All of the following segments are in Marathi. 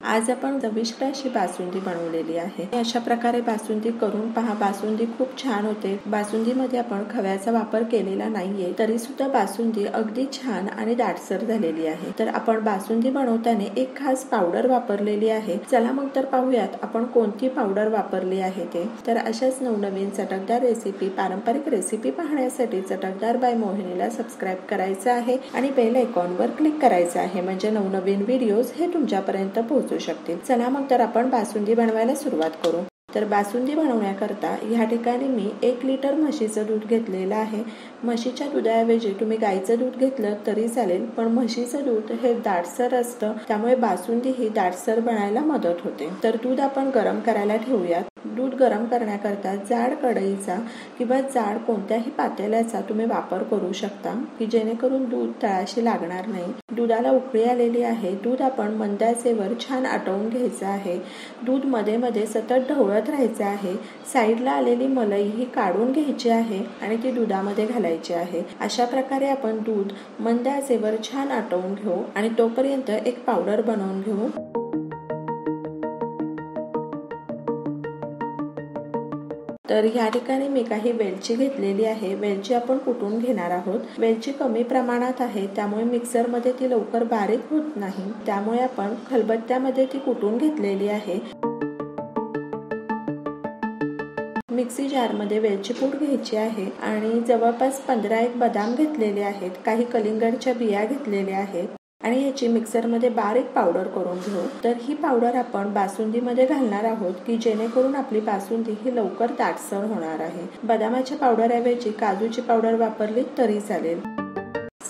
आज आपण चविष्ट अशी बासुंदी बनवलेली आहे। अशा प्रकारे बासुंदी करून पहा, बासुंदी खूप छान होते। बासुंदीमध्ये आपण खव्याचा वापर केलेला नाहीये, तरी सुद्धा बासुंदी अगदी छान आणि दाटसर झालेली आहे। तर आपण बासुंदी बनवताना एक खास पावडर वापरलेली आहे। चला मग तर पाहूयात आपण कोणती पावडर वापरली आहे ते। तर अशाच नवनवीन चटकदार रेसिपी, पारंपरिक रेसिपी पाहण्यासाठी चटकदार बाय मोहिनीला सबस्क्राईब करायचं आहे आणि बेल आयकॉनवर क्लिक करायचं आहे, म्हणजे नवनवीन व्हिडिओज हे तुमच्यापर्यंत पोहोचू शकतील। चला मग तर आपण बासुंदी बनवायला सुरुवात करू। तर बासुंदी बनवण्याकरता या ठिकाणी मी 1 लिटर म्हशीचं दूध घेतलेलं आहे। म्हशीच्या दुधाऐवजी तुम्ही गाईचं दूध घेतलं तरी चालेल, पण म्हशीचं दूध हे दाटसर असतं, त्यामुळे बासुंदी ही दाटसर बनायला मदत होते। तर दूध आपण गरम करायला ठेवूयात। दूध गरम करण्याकरता जाड कढईचा किंवा जाड कोणत्याही पातेल्याचा तुम्ही वापर करू शकता, की जेणेकरून दूध तळाशी लागणार नाही। दुधाला उकळी आलेली आहे। दूध आपण मंद आचेवर छान आटवून घ्यायचं आहे। दूध मध्ये मध्ये सतत ढवळत राहायचं आहे। साईडला आलेली मलाई ही काढून घ्यायची आहे आणि ती दुधामध्ये घालायची आहे। अशा प्रकारे आपण दूध मंद आचेवर छान आटवून घेऊ आणि तोपर्यंत एक पावडर बनवून घेऊ। तर या ठिकाणी मी काही वेलची घेतलेली आहे। वेलची आपण कुटून घेणार आहोत। वेलची कमी प्रमाणात आहे, त्यामुळे मिक्सर मध्ये ती लवकर बारीक होत नाही, त्यामुळे आपण खलबत्त्यामध्ये ती कुटून घेतलेली आहे। मिक्सी जार मध्ये वेलची पूड घ्यायची आहे आणि जवळपास 15 बदाम घेतलेले आहेत। काही कलिंगडच्या बिया घेतलेल्या आहेत आणि याची मिक्सर मध्ये बारीक पावडर करून घेऊ। तर ही पावडर आपण बासुंदी मध्ये घालणार आहोत, की जेणेकरून आपली बासुंदी ही लवकर दाटसर होणार आहे। बदामाच्या पावडर ऐवजी काजूची पावडर वापरली तरी चालेल।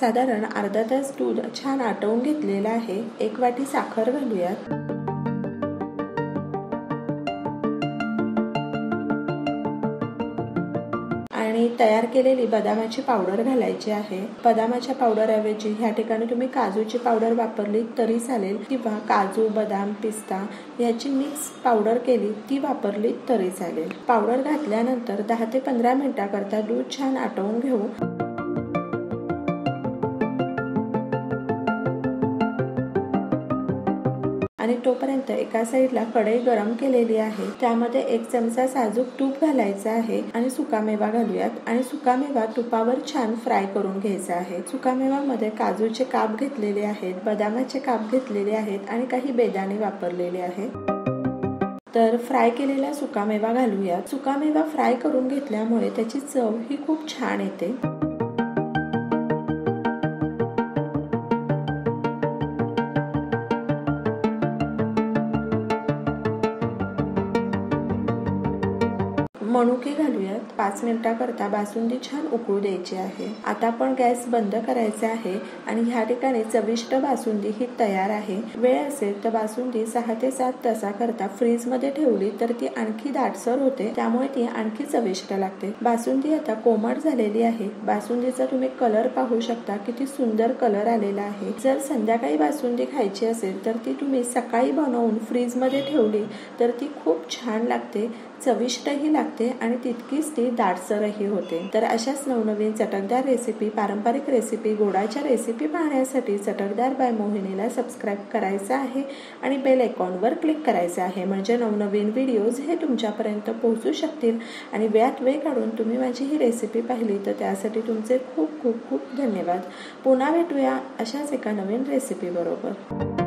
साधारण अर्धा तास दूध छान आटवून घेतलेलं आहे। 1 वाटी साखर घालूयात आणि तयार केलेली बदामाची पावडर घालायची आहे। बदामाच्या पावडर ऐवजी ह्या ठिकाणी तुम्ही काजूची पावडर वापरली तरी चालेल, किंवा काजू, बदाम, पिस्ता याची मिक्स पावडर केली ती वापरली तरी चालेल। पावडर घातल्यानंतर 10 ते 15 मिनिटांकरता दूध छान आटवून घेऊ आणि तोपर्यंत एका साईडला कढई गरम केलेली आहे, त्यामध्ये 1 चमचा साजूक तूप घालायचा आहे आणि सुकामेवा घालूयात आणि सुकामेवा तुपावर छान फ्राय करून घ्यायचा आहे। सुकामेवामध्ये काजूचे काप घेतलेले आहेत, बदामाचे काप घेतलेले आहेत आणि काही बेदाणे वापरलेले आहेत। तर फ्राय केलेला सुकामेवा घालूयात। सुकामेवा फ्राय करून घेतल्यामुळे त्याची चव ही खूप छान येते। मनुके घालूयात। 5 मिनिटांकरता बासुंदी छान उकळू द्यायची आहे। आता आपण गॅस बंद करायचा आहे आणि ह्या ठिकाणी चविष्ट बासुंदी ही तयार आहे। वेळ असेल तर बासुंदी 6 ते 7 तासाकरता फ्रीज मध्ये ठेवली तर ती आणखी दाटसर होते, त्यामुळे ती आणखी चविष्ट लागते। बासुंदी आता कोमट झालेली आहे। बासुंदीचा तुम्ही कलर पाहू शकता, किती सुंदर कलर आलेला आहे। जर संध्याकाळी बासुंदी खायची असेल तर ती तुम्ही सकाळी बनवून फ्रीज मध्ये ठेवली तर ती खूप छान लागते, चविष्टही लागते आणि तितकीच ती दाटसरही होते। तर अशाच नवनवीन चटकदार रेसिपी, पारंपरिक रेसिपी, गोडाच्या रेसिपी पाहण्यासाठी चटकदार बाय मोहिनीला सबस्क्राईब करायचं आहे आणि बेल आयकॉनवर क्लिक करायचं आहे, म्हणजे नवनवीन व्हिडिओज हे तुमच्यापर्यंत पोहोचू शकतील। आणि वेळात वेळ काढून तुम्ही माझी ही रेसिपी पाहिली तर त्यासाठी तुमचे खूप खूप खूप धन्यवाद। पुन्हा भेटूया अशाच एका नवीन रेसिपी बरोबर।